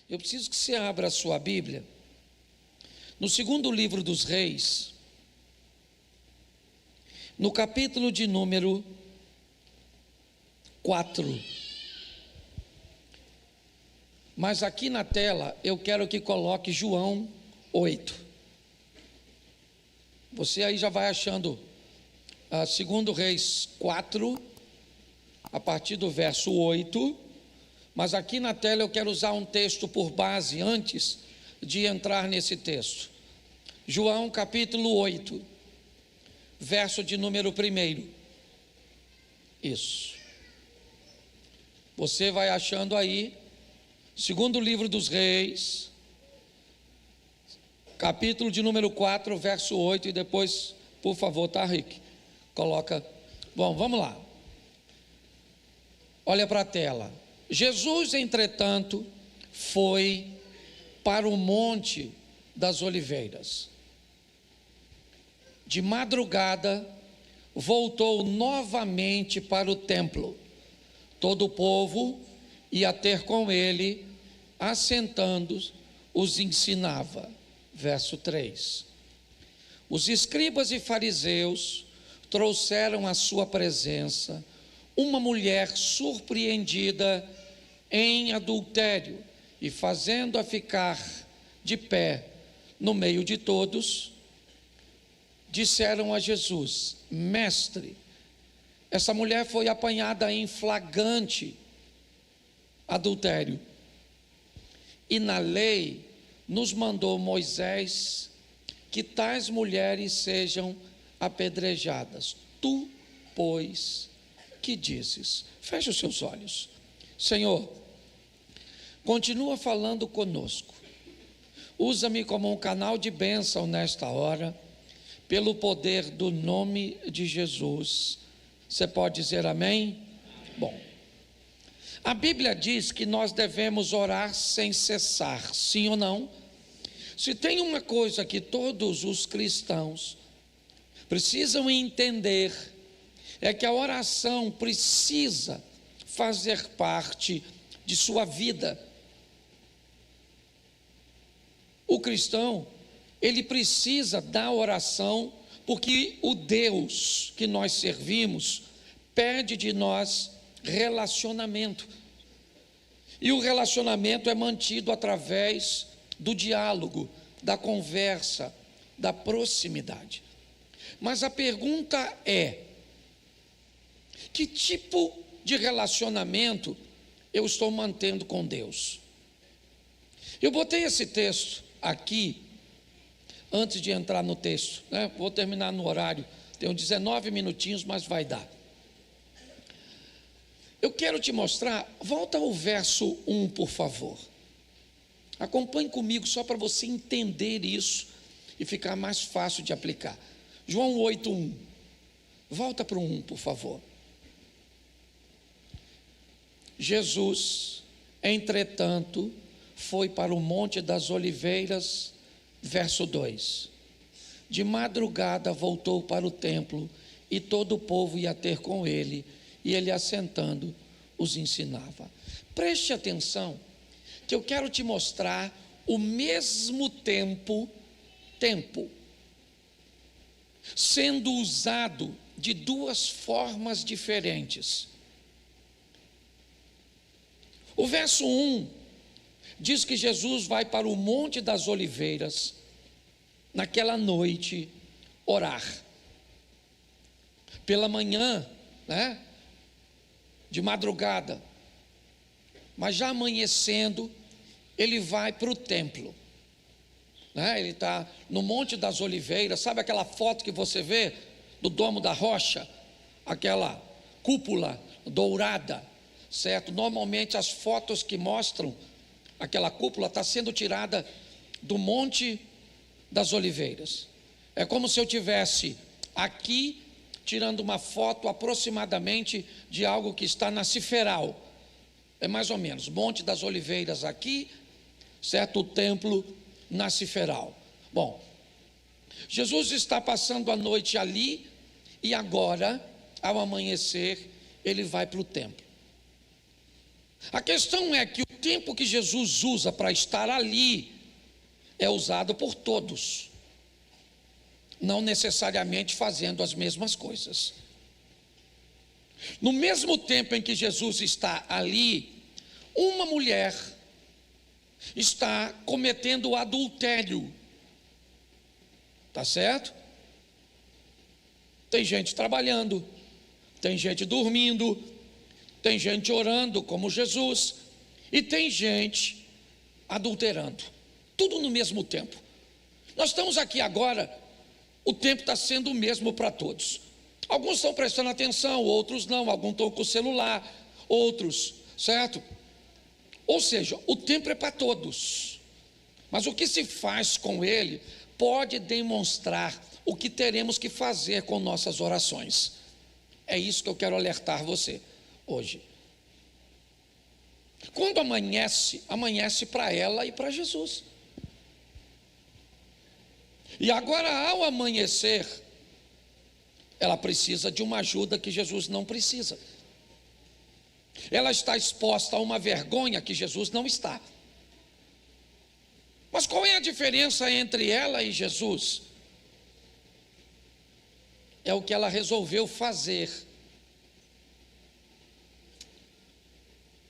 Eu preciso que você abra a sua Bíblia no segundo livro dos Reis, no capítulo de número 4. Mas aqui na tela eu quero que coloque João 8. Você aí já vai achando segundo Reis 4, a partir do verso 8. Mas aqui na tela eu quero usar um texto por base antes de entrar nesse texto. João capítulo 8, verso de número 1. Isso. Você vai achando aí, segundo livro dos Reis, capítulo de número 4, verso 8, e depois, por favor, tá, Rick? Coloca. Bom, vamos lá. Olha para a tela. Jesus, entretanto, foi para o Monte das Oliveiras. De madrugada, voltou novamente para o templo. Todo o povo ia ter com ele, assentando, os ensinava. Verso 3. Os escribas e fariseus trouxeram à sua presença uma mulher surpreendida em adultério, e fazendo-a ficar de pé no meio de todos, disseram a Jesus: Mestre, essa mulher foi apanhada em flagrante adultério, e na lei nos mandou Moisés que tais mulheres sejam apedrejadas. Tu, pois, que dizes? Feche os seus olhos. Senhor, continua falando conosco. Usa-me como um canal de bênção nesta hora, pelo poder do nome de Jesus. Você pode dizer amém? Bom, a Bíblia diz que nós devemos orar sem cessar, sim ou não? Se tem uma coisa que todos os cristãos precisam entender, é que a oração precisa fazer parte de sua vida. O cristão, ele precisa da oração, porque o Deus que nós servimos pede de nós relacionamento. E o relacionamento é mantido através do diálogo, da conversa, da proximidade. Mas a pergunta é: que tipo de relacionamento eu estou mantendo com Deus? Eu botei esse texto aqui, antes de entrar no texto, né? Vou terminar no horário, tenho 19 minutinhos, mas vai dar. Eu quero te mostrar, volta ao verso 1, por favor. Acompanhe comigo, só para você entender isso e ficar mais fácil de aplicar. João 8:1. Volta para o 1, por favor. Jesus, entretanto, foi para o Monte das Oliveiras, verso 2. De madrugada voltou para o templo, e todo o povo ia ter com ele, e ele, assentando, os ensinava. Preste atenção, que eu quero te mostrar o mesmo tempo sendo usado de duas formas diferentes. O verso 1 diz que Jesus vai para o Monte das Oliveiras, naquela noite, orar. Pela manhã, né? De madrugada, mas já amanhecendo, ele vai para o templo, né? Ele está no Monte das Oliveiras. Sabe aquela foto que você vê do Domo da Rocha, aquela cúpula dourada, certo? Normalmente as fotos que mostram aquela cúpula está sendo tirada do Monte das Oliveiras. É como se eu tivesse aqui tirando uma foto aproximadamente de algo que está na Ciferal. É mais ou menos, Monte das Oliveiras aqui, certo? O templo na Ciferal. Bom, Jesus está passando a noite ali, e agora, ao amanhecer, ele vai para o templo. A questão é que o tempo que Jesus usa para estar ali é usado por todos, não necessariamente fazendo as mesmas coisas. No mesmo tempo em que Jesus está ali, uma mulher está cometendo adultério. Tá certo? Tem gente trabalhando, tem gente dormindo, tem gente orando como Jesus, e tem gente adulterando. Tudo no mesmo tempo. Nós estamos aqui agora, o tempo está sendo o mesmo para todos. Alguns estão prestando atenção, outros não, alguns estão com o celular, outros, certo? Ou seja, o tempo é para todos. Mas o que se faz com ele pode demonstrar o que teremos que fazer com nossas orações. É isso que eu quero alertar você hoje. Quando amanhece, amanhece para ela e para Jesus. E agora, ao amanhecer, ela precisa de uma ajuda que Jesus não precisa. Ela está exposta a uma vergonha que Jesus não está. Mas qual é a diferença entre ela e Jesus? É o que ela resolveu fazer.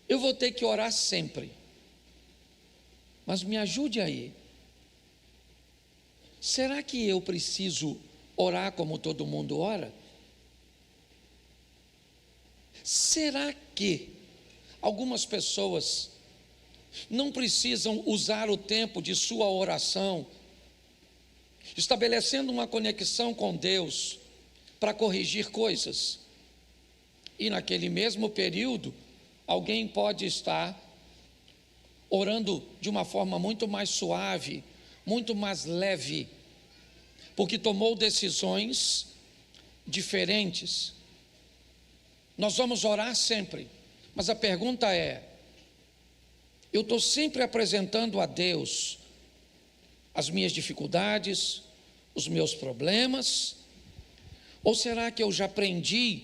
Eu vou ter que orar sempre, mas me ajude aí. Será que eu preciso orar como todo mundo ora? Será que algumas pessoas não precisam usar o tempo de sua oração, estabelecendo uma conexão com Deus, para corrigir coisas? E naquele mesmo período, alguém pode estar orando de uma forma muito mais suave, muito mais leve, porque tomou decisões diferentes. Nós vamos orar sempre, mas a pergunta é: eu estou sempre apresentando a Deus as minhas dificuldades, os meus problemas, ou será que eu já aprendi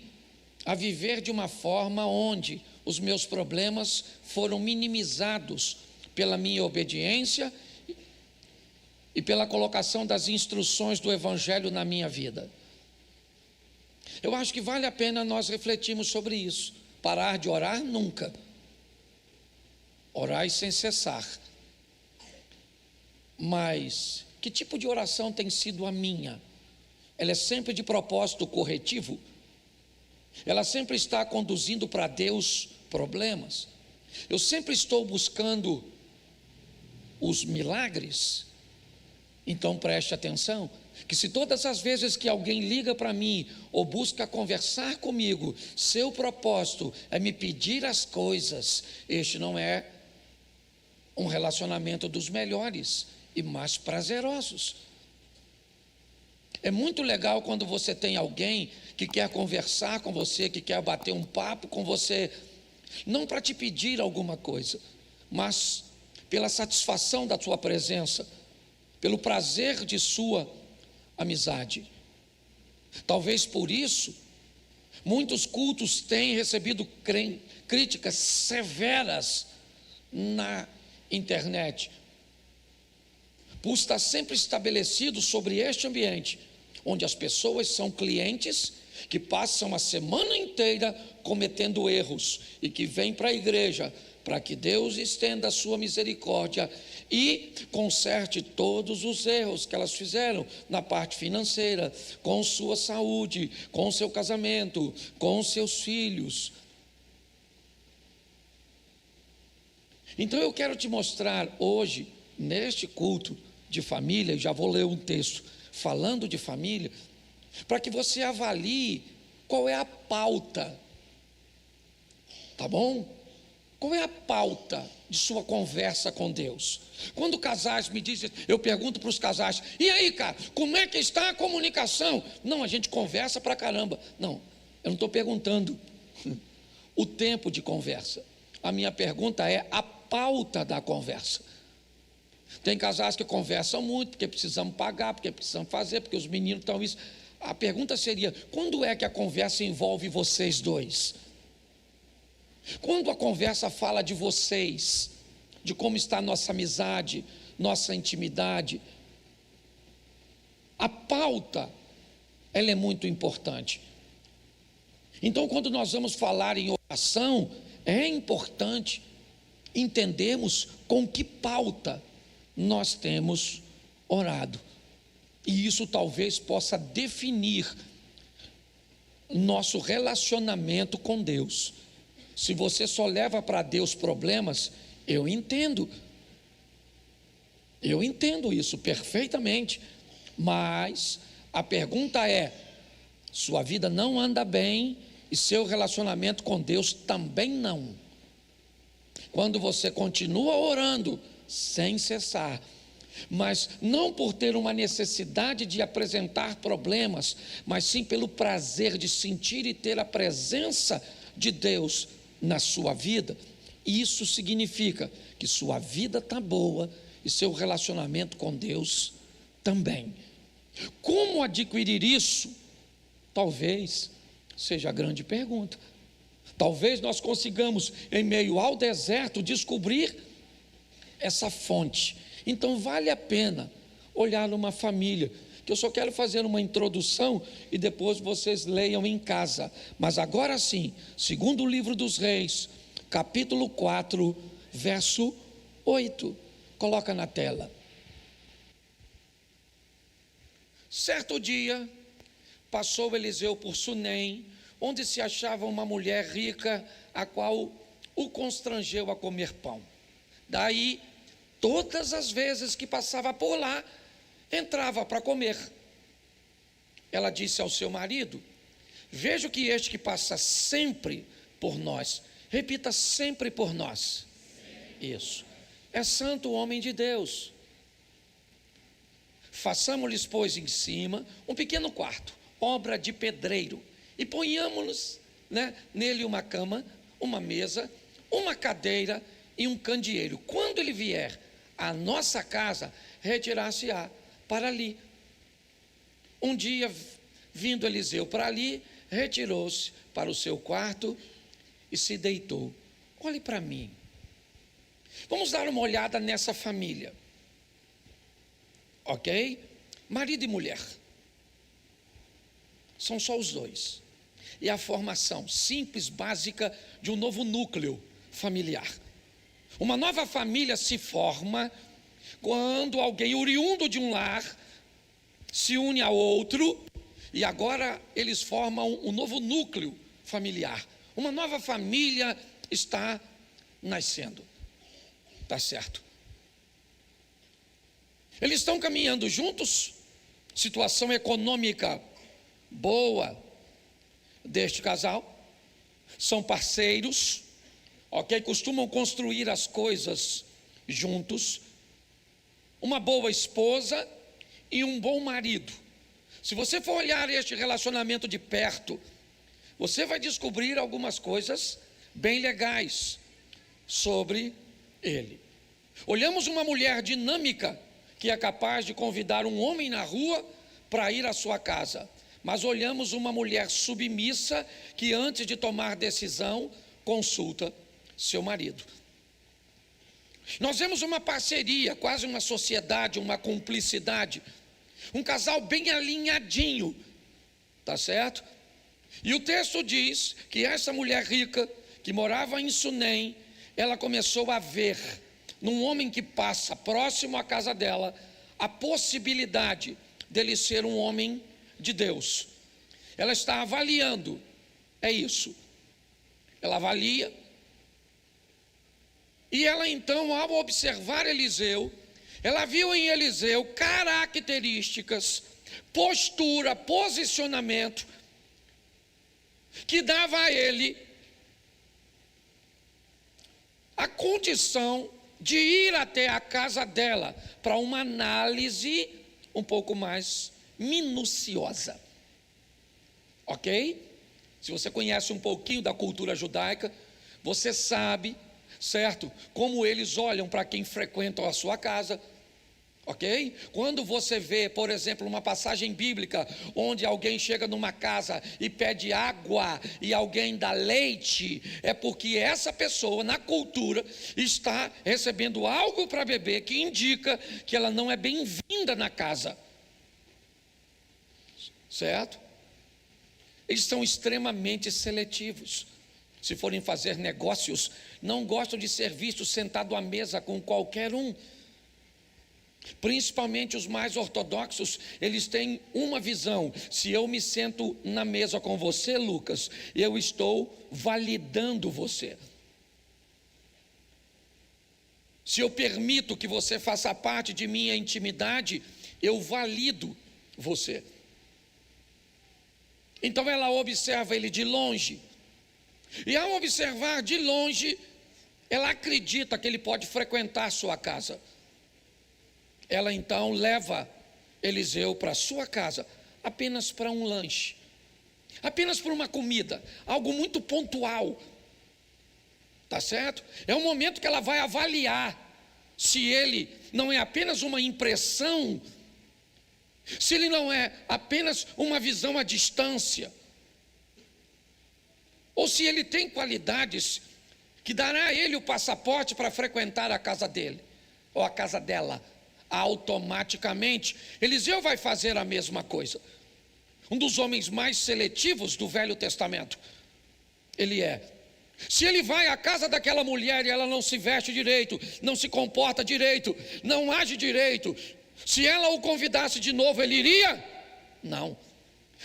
a viver de uma forma onde os meus problemas foram minimizados pela minha obediência e pela colocação das instruções do Evangelho na minha vida? Eu acho que vale a pena nós refletirmos sobre isso. Parar de orar nunca. Orai sem cessar. Mas que tipo de oração tem sido a minha? Ela é sempre de propósito corretivo? Ela sempre está conduzindo para Deus problemas? Eu sempre estou buscando os milagres? Então preste atenção, que se todas as vezes que alguém liga para mim ou busca conversar comigo, seu propósito é me pedir as coisas, este não é um relacionamento dos melhores e mais prazerosos. É muito legal quando você tem alguém que quer conversar com você, que quer bater um papo com você, não para te pedir alguma coisa, mas pela satisfação da sua presença, pelo prazer de sua amizade. Talvez por isso, muitos cultos têm recebido críticas severas na internet, por estar sempre estabelecido sobre este ambiente, onde as pessoas são clientes que passam a semana inteira cometendo erros e que vêm para a igreja para que Deus estenda a sua misericórdia e conserte todos os erros que elas fizeram na parte financeira, com sua saúde, com seu casamento, com seus filhos. Então eu quero te mostrar hoje, neste culto de família, já vou ler um texto falando de família, para que você avalie qual é a pauta, tá bom? Qual é a pauta de sua conversa com Deus? Quando casais me dizem, eu pergunto para os casais, e aí, cara, como é que está a comunicação? Não, a gente conversa pra caramba. Não, eu não estou perguntando o tempo de conversa. A minha pergunta é a pauta da conversa. Tem casais que conversam muito, porque precisamos pagar, porque precisamos fazer, porque os meninos estão isso. A pergunta seria, quando é que a conversa envolve vocês dois? Quando a conversa fala de vocês, de como está nossa amizade, nossa intimidade, a pauta, ela é muito importante. Então, quando nós vamos falar em oração, é importante entendermos com que pauta nós temos orado. E isso talvez possa definir nosso relacionamento com Deus. Se você só leva para Deus problemas, eu entendo isso perfeitamente, mas a pergunta é: sua vida não anda bem e seu relacionamento com Deus também não. Quando você continua orando sem cessar, mas não por ter uma necessidade de apresentar problemas, mas sim pelo prazer de sentir e ter a presença de Deus na sua vida, isso significa que sua vida está boa e seu relacionamento com Deus também. Como adquirir isso? Talvez seja a grande pergunta. Talvez nós consigamos, em meio ao deserto, descobrir essa fonte. Então vale a pena olhar numa família, que eu só quero fazer uma introdução e depois vocês leiam em casa. Mas agora sim, segundo o livro dos Reis, capítulo 4, verso 8. Coloca na tela. Certo dia, passou Eliseu por Sunem, onde se achava uma mulher rica, a qual o constrangeu a comer pão. Daí, todas as vezes que passava por lá, entrava para comer. Ela disse ao seu marido: vejo que este que passa sempre por nós, repita, sempre por nós. Isso, é santo homem de Deus. Façamos-lhes, pois, em cima um pequeno quarto, obra de pedreiro, e ponhamos-nos, nele uma cama, uma mesa, uma cadeira e um candeeiro. Quando ele vier à nossa casa, retirar-se-á para ali. Um dia, vindo Eliseu para ali, retirou-se para o seu quarto e se deitou. Olhe para mim. Vamos dar uma olhada nessa família. Ok? Marido e mulher. São só os dois. E a formação simples, básica, de um novo núcleo familiar. Uma nova família se forma quando alguém oriundo de um lar se une a outro, e agora eles formam um novo núcleo familiar. Uma nova família está nascendo. Está certo? Eles estão caminhando juntos, situação econômica boa deste casal, são parceiros, ok? Costumam construir as coisas juntos, uma boa esposa e um bom marido. Se você for olhar este relacionamento de perto, você vai descobrir algumas coisas bem legais sobre ele. Olhamos uma mulher dinâmica, que é capaz de convidar um homem na rua para ir à sua casa. Mas olhamos uma mulher submissa, que antes de tomar decisão, consulta seu marido. Nós vemos uma parceria, quase uma sociedade, uma cumplicidade. Um casal bem alinhadinho, tá certo? E o texto diz que essa mulher rica, que morava em Sunem, ela começou a ver num homem que passa próximo à casa dela a possibilidade dele ser um homem de Deus. Ela está avaliando, é isso. Ela avalia. E ela então, ao observar Eliseu, ela viu em Eliseu características, postura, posicionamento, que dava a ele a condição de ir até a casa dela para uma análise um pouco mais minuciosa. Ok? Se você conhece um pouquinho da cultura judaica, você sabe, certo, como eles olham para quem frequenta a sua casa, Ok? Quando você vê, por exemplo, uma passagem bíblica onde alguém chega numa casa e pede água e alguém dá leite, é porque essa pessoa, na cultura, está recebendo algo para beber que indica que ela não é bem-vinda na casa. Certo? Eles são extremamente seletivos. Se forem fazer negócios, não gostam de ser vistos sentado à mesa com qualquer um. Principalmente os mais ortodoxos, eles têm uma visão: se eu me sento na mesa com você, Lucas, eu estou validando você. Se eu permito que você faça parte de minha intimidade, eu valido você. Então ela observa ele de longe, e ao observar de longe, ela acredita que ele pode frequentar sua casa. Ela então leva Eliseu para sua casa, apenas para um lanche, apenas para uma comida, algo muito pontual, tá certo? É um momento que ela vai avaliar se ele não é apenas uma impressão, se ele não é apenas uma visão à distância, ou se ele tem qualidades que dará a ele o passaporte para frequentar a casa dele, ou a casa dela. Automaticamente, Eliseu vai fazer a mesma coisa. Um dos homens mais seletivos do Velho Testamento, ele é. Se ele vai à casa daquela mulher e ela não se veste direito, não se comporta direito, não age direito, se ela o convidasse de novo, ele iria? Não.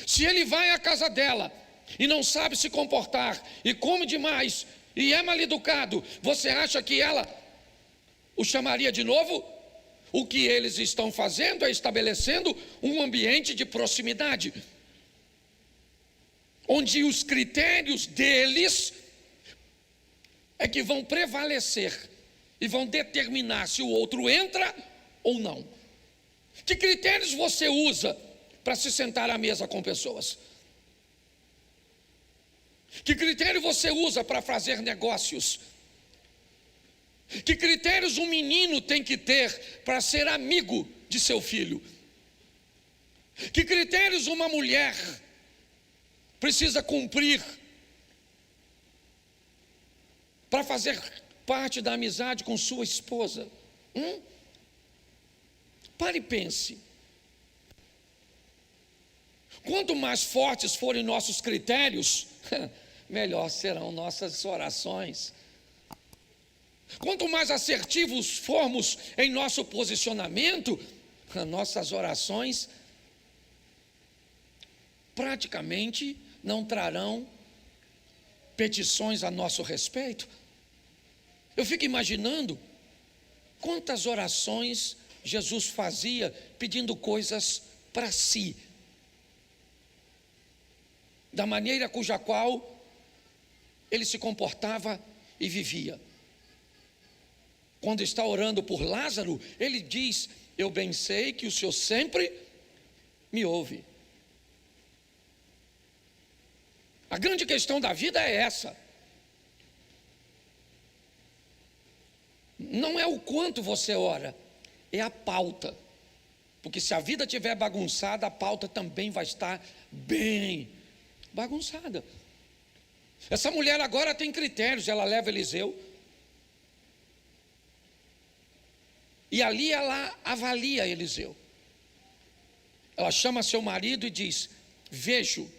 Se ele vai à casa dela e não sabe se comportar, e come demais, e é mal educado, você acha que ela o chamaria de novo? O que eles estão fazendo é estabelecendo um ambiente de proximidade, onde os critérios deles é que vão prevalecer e vão determinar se o outro entra ou não. Que critérios você usa para se sentar à mesa com pessoas? Que critério você usa para fazer negócios? Que critérios um menino tem que ter para ser amigo de seu filho? Que critérios uma mulher precisa cumprir para fazer parte da amizade com sua esposa? Pare e pense. Quanto mais fortes forem nossos critérios, melhor serão nossas orações. Quanto mais assertivos formos em nosso posicionamento, nossas orações praticamente não trarão petições a nosso respeito. Eu fico imaginando quantas orações Jesus fazia pedindo coisas para si, da maneira cuja qual ele se comportava e vivia. Quando está orando por Lázaro, ele diz: eu bem sei que o Senhor sempre me ouve. A grande questão da vida é essa. Não é o quanto você ora, é a pauta. Porque se a vida estiver bagunçada, a pauta também vai estar bem bagunçada. Essa mulher agora tem critérios, ela leva Eliseu. E ali ela avalia Eliseu. Ela chama seu marido e diz: vejo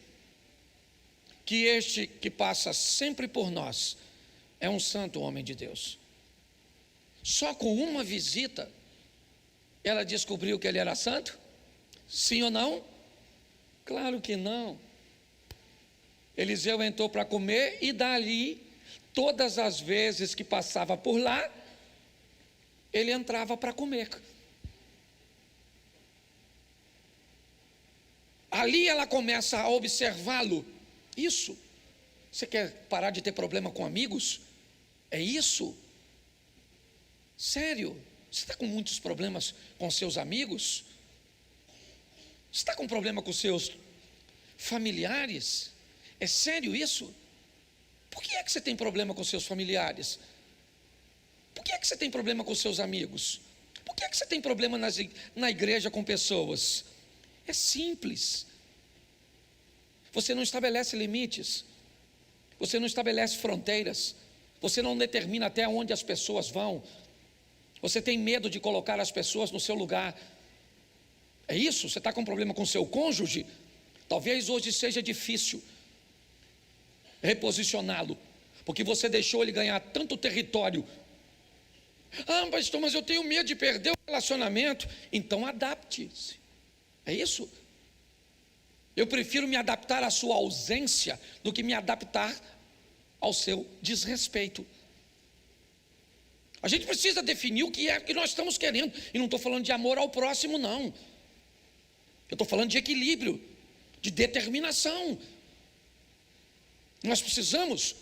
que este que passa sempre por nós é um santo homem de Deus. Só com uma visita ela descobriu que ele era santo? Sim ou não? Claro que não. Eliseu entrou para comer e dali, todas as vezes que passava por lá, ele entrava para comer. Ali ela começa a observá-lo. Isso. Você quer parar de ter problema com amigos? É isso? Sério? Você está com muitos problemas com seus amigos? Você está com problema com seus familiares? É sério isso? Por que é que você tem problema com seus familiares? Por que é que você tem problema com seus amigos? Por que você tem problema na igreja com pessoas? É simples. Você não estabelece limites, você não estabelece fronteiras, você não determina até onde as pessoas vão, você tem medo de colocar as pessoas no seu lugar. É isso? Você está com problema com seu cônjuge? Talvez hoje seja difícil reposicioná-lo, porque você deixou ele ganhar tanto território. Ah, pastor, mas eu tenho medo de perder o relacionamento. Então adapte-se. É isso? Eu prefiro me adaptar à sua ausência do que me adaptar ao seu desrespeito. A gente precisa definir o que é que nós estamos querendo. E não estou falando de amor ao próximo, não. Eu estou falando de equilíbrio, de determinação. Nós precisamos,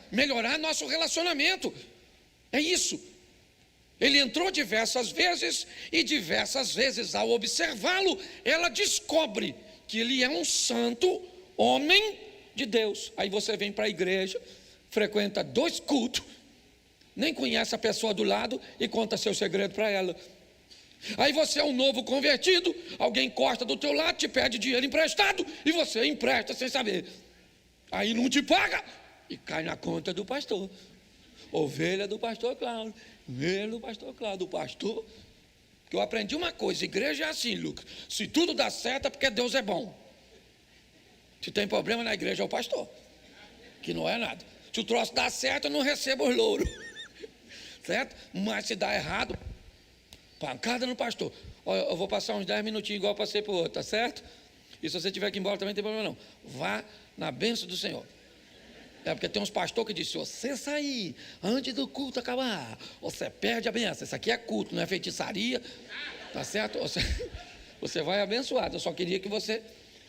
melhorar nosso relacionamento. É isso. Ele entrou diversas vezes, e diversas vezes, ao observá-lo, ela descobre que ele é um santo homem de Deus. Aí você vem para a igreja, frequenta 2 cultos, nem conhece a pessoa do lado e conta seu segredo para ela. Aí você é um novo convertido, alguém corta do teu lado, te pede dinheiro emprestado, e você empresta sem saber. Aí não te paga, e cai na conta do pastor. Ovelha do pastor Cláudio, ovelha do pastor Cláudio, do pastor. Porque eu aprendi uma coisa, igreja é assim, Lucas, se tudo dá certo é porque Deus é bom. Se tem problema na igreja é o pastor, que não é nada. Se o troço dá certo, eu não recebo os louros, certo? Mas se dá errado, pancada no pastor. Olha, eu vou passar uns 10 minutinhos igual eu passei para o outro, tá certo? E se você tiver que ir embora também não tem problema não. Vá na bênção do Senhor. É porque tem uns pastores que dizem, se você sair antes do culto acabar, você perde a bênção. Isso aqui é culto, não é feitiçaria, tá certo? Você vai abençoado. Eu só queria que você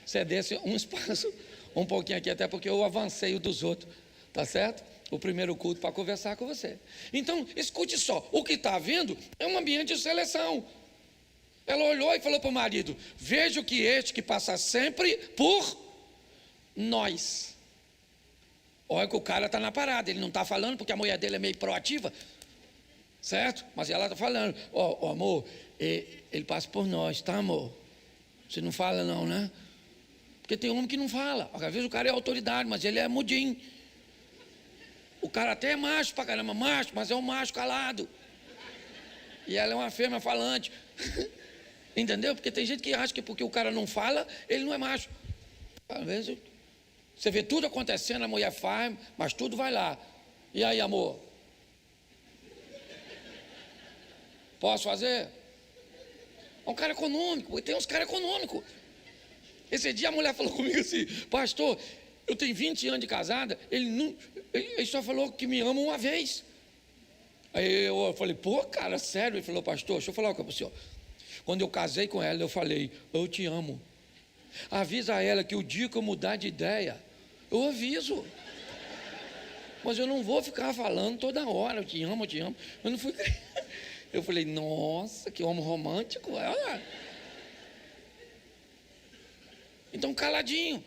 cedesse um espaço, um pouquinho aqui, até porque eu avancei o dos outros, tá certo? O primeiro culto para conversar com você. Então, escute só, o que está havendo é um ambiente de seleção. Ela olhou e falou para o marido, veja que este que passa sempre por nós. Olha que o cara está na parada, ele não está falando porque a mulher dele é meio proativa, certo? Mas ela está falando, amor, ele passa por nós, tá, amor? Você não fala não, né? Porque tem homem que não fala, às vezes o cara é autoridade, mas ele é mudinho. O cara até é macho pra caramba, macho, mas é um macho calado. E ela é uma fêmea falante. Entendeu? Porque tem gente que acha que porque o cara não fala, ele não é macho. Às vezes você vê tudo acontecendo, a mulher faz, mas tudo vai lá. E aí, amor? Posso fazer? É um cara econômico, tem uns caras econômicos. Esse dia a mulher falou comigo assim, pastor, eu tenho 20 anos de casada, ele só falou que me ama uma vez. Aí eu falei, pô, cara, sério? Ele falou, pastor, deixa eu falar uma coisa para o senhor. Quando eu casei com ela, eu falei, eu te amo. Avisa a ela que o dia que eu mudar de ideia, eu aviso. Mas eu não vou ficar falando toda hora, eu te amo, eu te amo. Eu não fui. Eu falei, nossa, que homem romântico. Então, caladinho.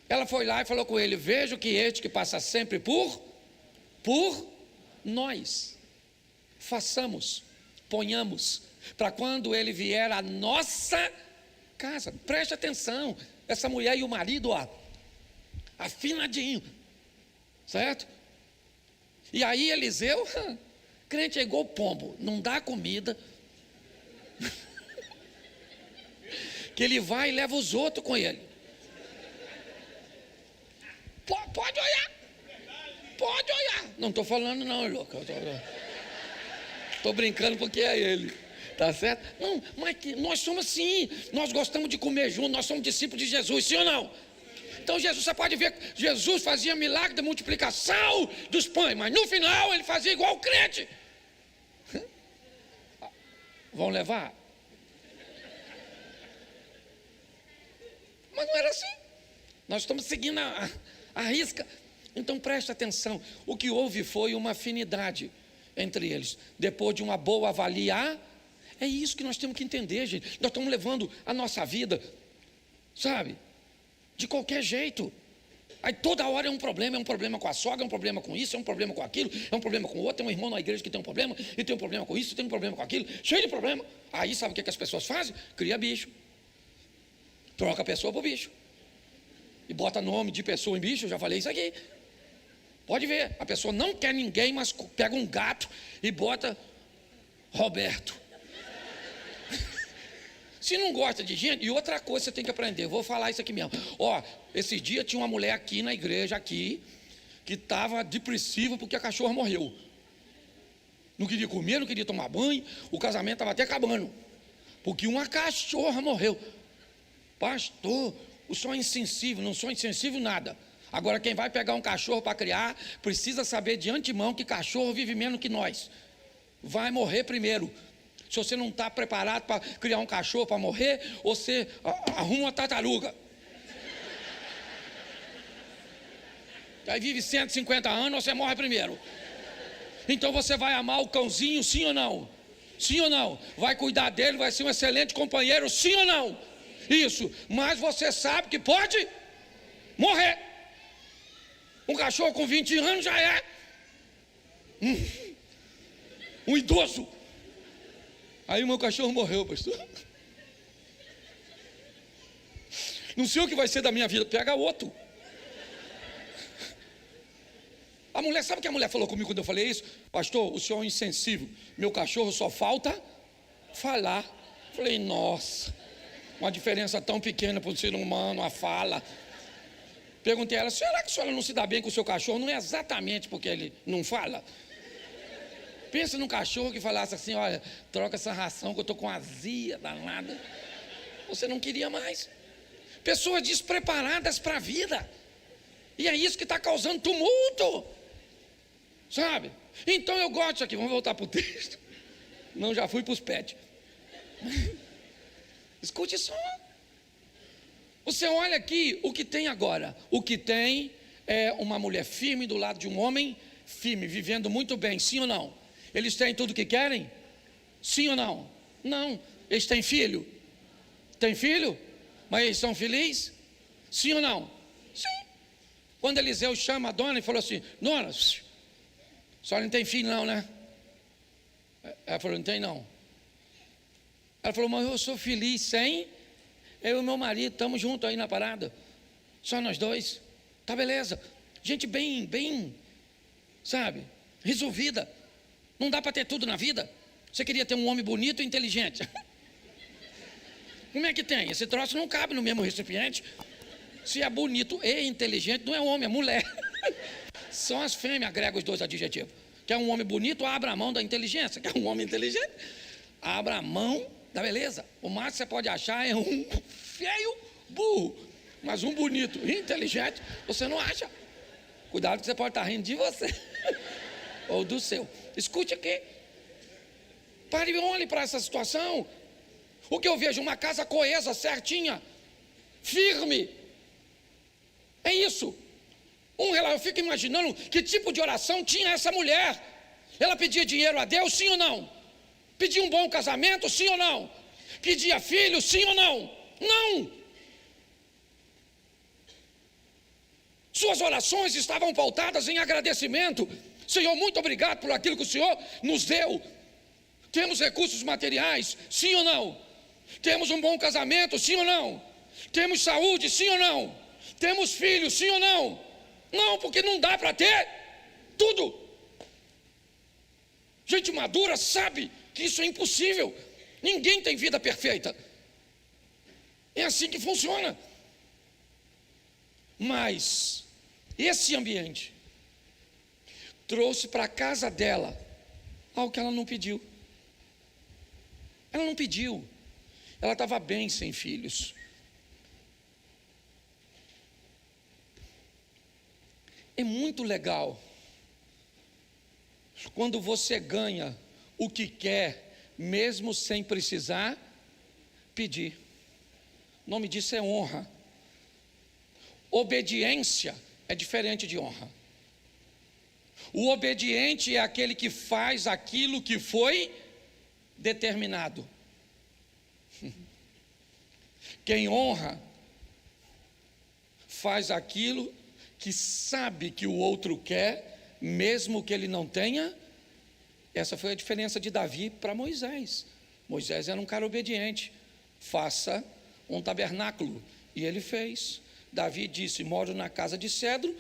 Ela foi lá e falou com ele, veja que este que passa sempre por nós. Façamos, ponhamos, para quando ele vier à nossa casa. Preste atenção, essa mulher e o marido, afinadinho, certo? E aí Eliseu, crente é igual pombo, não dá comida, que ele vai e leva os outros com ele. Pode olhar, não estou falando não, louco, estou brincando porque é ele. Tá certo? Não, mas nós somos assim, nós gostamos de comer junto, nós somos discípulos de Jesus, sim ou não? Então Jesus, você pode ver, Jesus fazia milagre da multiplicação dos pães, mas no final ele fazia igual o crente. Vão levar? Mas não era assim. Nós estamos seguindo a risca. Então preste atenção, o que houve foi uma afinidade entre eles, depois de uma boa avaliar. É isso que nós temos que entender, gente. Nós estamos levando a nossa vida, sabe, de qualquer jeito. Aí toda hora é um problema com a sogra, é um problema com isso, é um problema com aquilo, é um problema com o outro, tem um irmão na igreja que tem um problema, e tem um problema com isso, tem um problema com aquilo, cheio de problema. Aí sabe o que as pessoas fazem? Cria bicho. Troca a pessoa por bicho. E bota nome de pessoa em bicho, eu já falei isso aqui. Pode ver, a pessoa não quer ninguém, mas pega um gato e bota Roberto. Se não gosta de gente, e outra coisa você tem que aprender, eu vou falar isso aqui mesmo. Esse dia tinha uma mulher aqui na igreja, que estava depressiva porque a cachorra morreu. Não queria comer, não queria tomar banho, o casamento estava até acabando, porque uma cachorra morreu. Pastor, o senhor é insensível. Não sou insensível nada. Agora, quem vai pegar um cachorro para criar, precisa saber de antemão que cachorro vive menos que nós. Vai morrer primeiro. Se você não está preparado para criar um cachorro para morrer, você arruma uma tartaruga. Aí vive 150 anos, você morre primeiro. Então você vai amar o cãozinho, sim ou não? Sim ou não? Vai cuidar dele, vai ser um excelente companheiro, sim ou não? Isso, mas você sabe que pode morrer. Um cachorro com 20 anos já é um idoso. Aí o meu cachorro morreu, pastor. Não sei o que vai ser da minha vida, pega outro. A mulher, sabe o que a mulher falou comigo quando eu falei isso? Pastor, o senhor é um insensível, meu cachorro só falta falar. Falei, nossa, uma diferença tão pequena para o ser humano, a fala. Perguntei a ela, será que a senhora não se dá bem com o seu cachorro? Não é exatamente porque ele não fala? Pensa num cachorro que falasse assim, olha, troca essa ração que eu estou com azia danada. Você não queria mais. Pessoas despreparadas para a vida. E é isso que está causando tumulto. Sabe? Então eu gosto disso aqui, vamos voltar para o texto. Não, já fui para os pets. Escute só. Você olha aqui o que tem agora. O que tem é uma mulher firme do lado de um homem firme, vivendo muito bem, sim ou não? Eles têm tudo o que querem? Sim ou não? Não. Eles têm filho? Tem filho? Mas eles são felizes? Sim ou não? Sim. Quando Eliseu chama a dona e falou assim, dona, a senhora não tem filho não, né? Ela falou, não tem não. Ela falou, mas eu sou feliz sem... Eu e meu marido estamos juntos aí na parada. Só nós dois. Tá beleza. Gente bem, sabe, resolvida. Não dá para ter tudo na vida. Você queria ter um homem bonito e inteligente. Como é que tem? Esse troço não cabe no mesmo recipiente. Se é bonito e inteligente, não é homem, é mulher. São as fêmeas, agregam os dois adjetivos. Quer um homem bonito, abra a mão da inteligência. Quer um homem inteligente, abra a mão da beleza. O máximo que você pode achar é um feio burro, mas um bonito e inteligente você não acha. Cuidado que você pode estar rindo de você ou do seu. Escute aqui. Pare e olhe para essa situação. O que eu vejo? Uma casa coesa, certinha, firme. É isso. Eu fico imaginando que tipo de oração tinha essa mulher. Ela pedia dinheiro a Deus, sim ou não? Pedia um bom casamento, sim ou não? Pedia filho, sim ou não? Não! Suas orações estavam pautadas em agradecimento. Senhor, muito obrigado por aquilo que o Senhor nos deu. Temos recursos materiais, sim ou não? Temos um bom casamento, sim ou não? Temos saúde, sim ou não? Temos filhos, sim ou não? Não, porque não dá para ter tudo. Gente madura sabe que isso é impossível. Ninguém tem vida perfeita. É assim que funciona. Mas esse ambiente trouxe para a casa dela algo que ela não pediu. Ela não pediu. Ela estava bem sem filhos. É muito legal quando você ganha o que quer, mesmo sem precisar pedir. O nome disso é honra. Obediência é diferente de honra. O obediente é aquele que faz aquilo que foi determinado. Quem honra faz aquilo que sabe que o outro quer, mesmo que ele não tenha. Essa foi a diferença de Davi para Moisés. Moisés era um cara obediente. Faça um tabernáculo. E ele fez. Davi disse: moro na casa de cedro,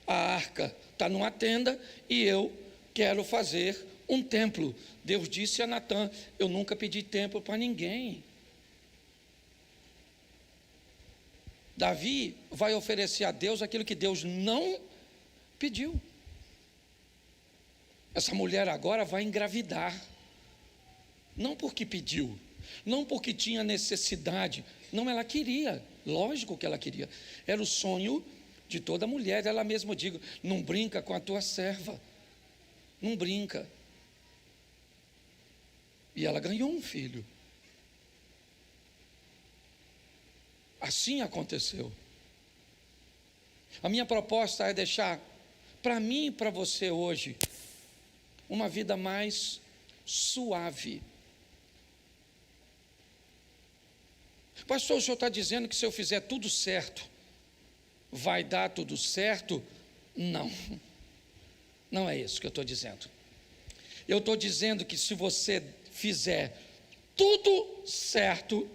a arca está numa tenda e eu quero fazer um templo. Deus disse a Natã: eu nunca pedi templo para ninguém. Davi vai oferecer a Deus aquilo que Deus não pediu. Essa mulher agora vai engravidar, não porque pediu, não porque tinha necessidade, não, ela queria, lógico que ela queria, era o sonho de toda mulher. Ela mesma diz: não brinca com a tua serva, não brinca. E ela ganhou um filho. Assim aconteceu. A minha proposta é deixar para mim e para você hoje uma vida mais suave. Pastor, o senhor está dizendo que se eu fizer tudo certo, vai dar tudo certo? Não, não é isso que eu estou dizendo. Eu estou dizendo que se você fizer tudo certo,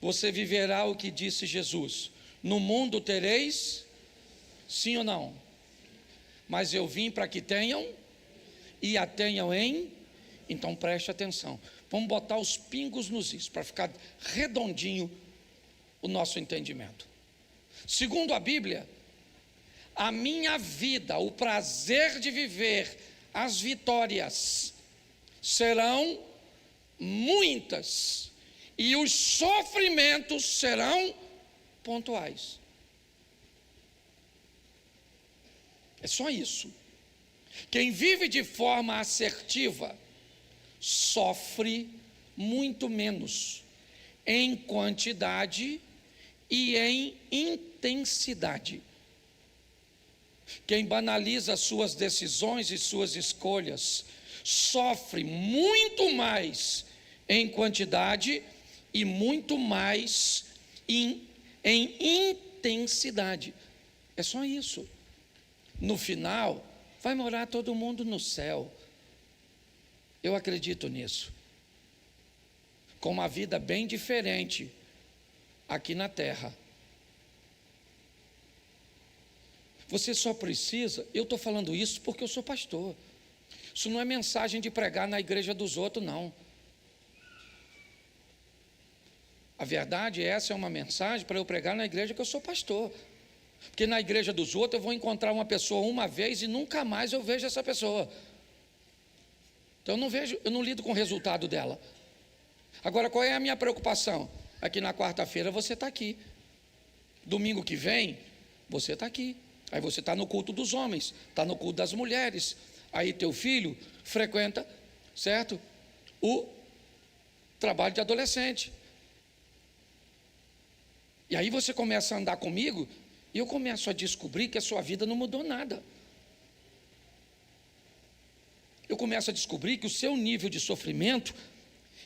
você viverá o que disse Jesus: no mundo tereis, sim ou não? Mas eu vim para que tenham e a tenham em. Então preste atenção, vamos botar os pingos nos is, para ficar redondinho o nosso entendimento. Segundo a Bíblia, a minha vida, o prazer de viver, as vitórias serão muitas e os sofrimentos serão pontuais. É só isso. Quem vive de forma assertiva sofre muito menos em quantidade e em intensidade. Quem banaliza suas decisões e suas escolhas sofre muito mais em quantidade e muito mais em intensidade. É só isso. No final, vai morar todo mundo no céu. Eu acredito nisso. Com uma vida bem diferente aqui na terra. Você só precisa, eu estou falando isso porque eu sou pastor. Isso não é mensagem de pregar na igreja dos outros, não. A verdade, essa é uma mensagem para eu pregar na igreja que eu sou pastor. Porque na igreja dos outros eu vou encontrar uma pessoa uma vez e nunca mais eu vejo essa pessoa. Então eu não lido com o resultado dela. Agora, qual é a minha preocupação? Aqui na quarta-feira você está aqui. Domingo que vem, você está aqui. Aí você está no culto dos homens, está no culto das mulheres. Aí teu filho frequenta, certo? O trabalho de adolescente. E aí você começa a andar comigo e eu começo a descobrir que a sua vida não mudou nada. Eu começo a descobrir que o seu nível de sofrimento,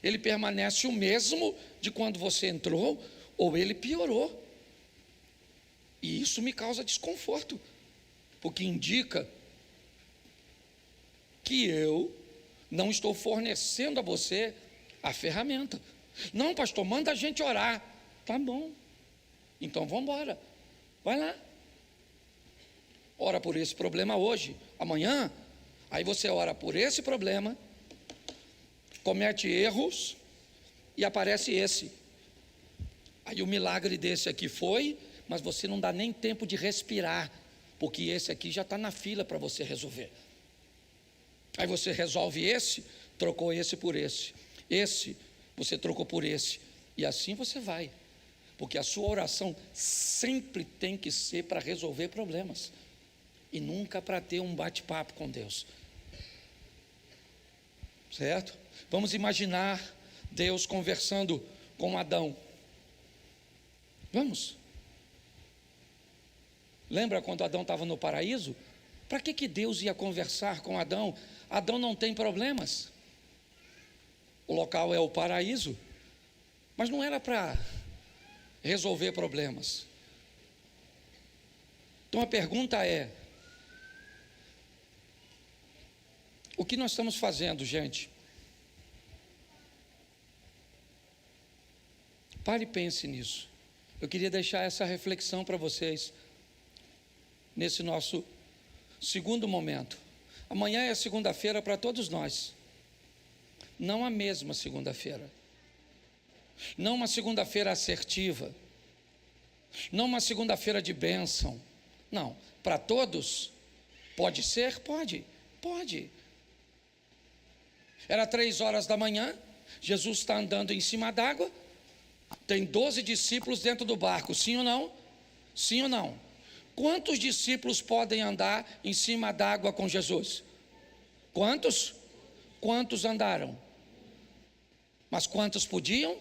ele permanece o mesmo de quando você entrou, ou ele piorou. E isso me causa desconforto, porque indica que eu não estou fornecendo a você a ferramenta. Não, pastor, manda a gente orar. Tá bom, então vamos embora, vai lá. Ora por esse problema hoje, amanhã, aí você ora por esse problema, comete erros e aparece esse. Aí o milagre desse aqui foi, mas você não dá nem tempo de respirar, porque esse aqui já está na fila para você resolver. Aí você resolve esse, trocou esse por esse, você trocou por esse, e assim você vai, porque a sua oração sempre tem que ser para resolver problemas, e nunca para ter um bate-papo com Deus, certo? Vamos imaginar Deus conversando com Adão. Vamos. Lembra quando Adão estava no paraíso? Para que Deus ia conversar com Adão? Adão não tem problemas. O local é o paraíso. Mas não era para resolver problemas. Então a pergunta é: o que nós estamos fazendo, gente? Pare e pense nisso. Eu queria deixar essa reflexão para vocês, nesse nosso segundo momento. Amanhã é segunda-feira para todos nós. Não a mesma segunda-feira. Não uma segunda-feira assertiva. Não uma segunda-feira de bênção. Não, para todos, pode ser? Pode. Era 3 horas da manhã, Jesus está andando em cima d'água, tem 12 discípulos dentro do barco, sim ou não? Sim ou não? Quantos discípulos podem andar em cima d'água com Jesus? Quantos? Quantos andaram? Mas quantos podiam?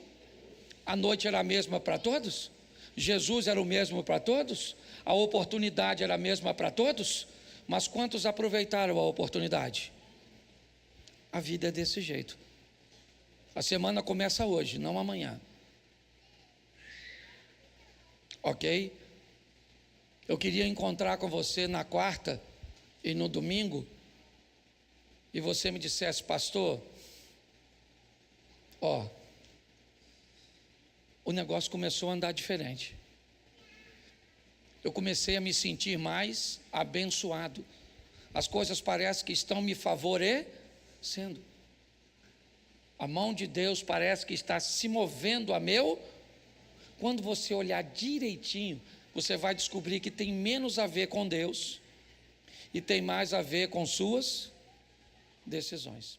A noite era a mesma para todos? Jesus era o mesmo para todos? A oportunidade era a mesma para todos? Mas quantos aproveitaram a oportunidade? A vida é desse jeito. A semana começa hoje, não amanhã. Ok? Eu queria encontrar com você na quarta e no domingo, e você me dissesse: pastor, o negócio começou a andar diferente. Eu comecei a me sentir mais abençoado. As coisas parecem que estão me favorecendo. A mão de Deus parece que está se movendo a meu. Quando você olhar direitinho, você vai descobrir que tem menos a ver com Deus e tem mais a ver com suas decisões.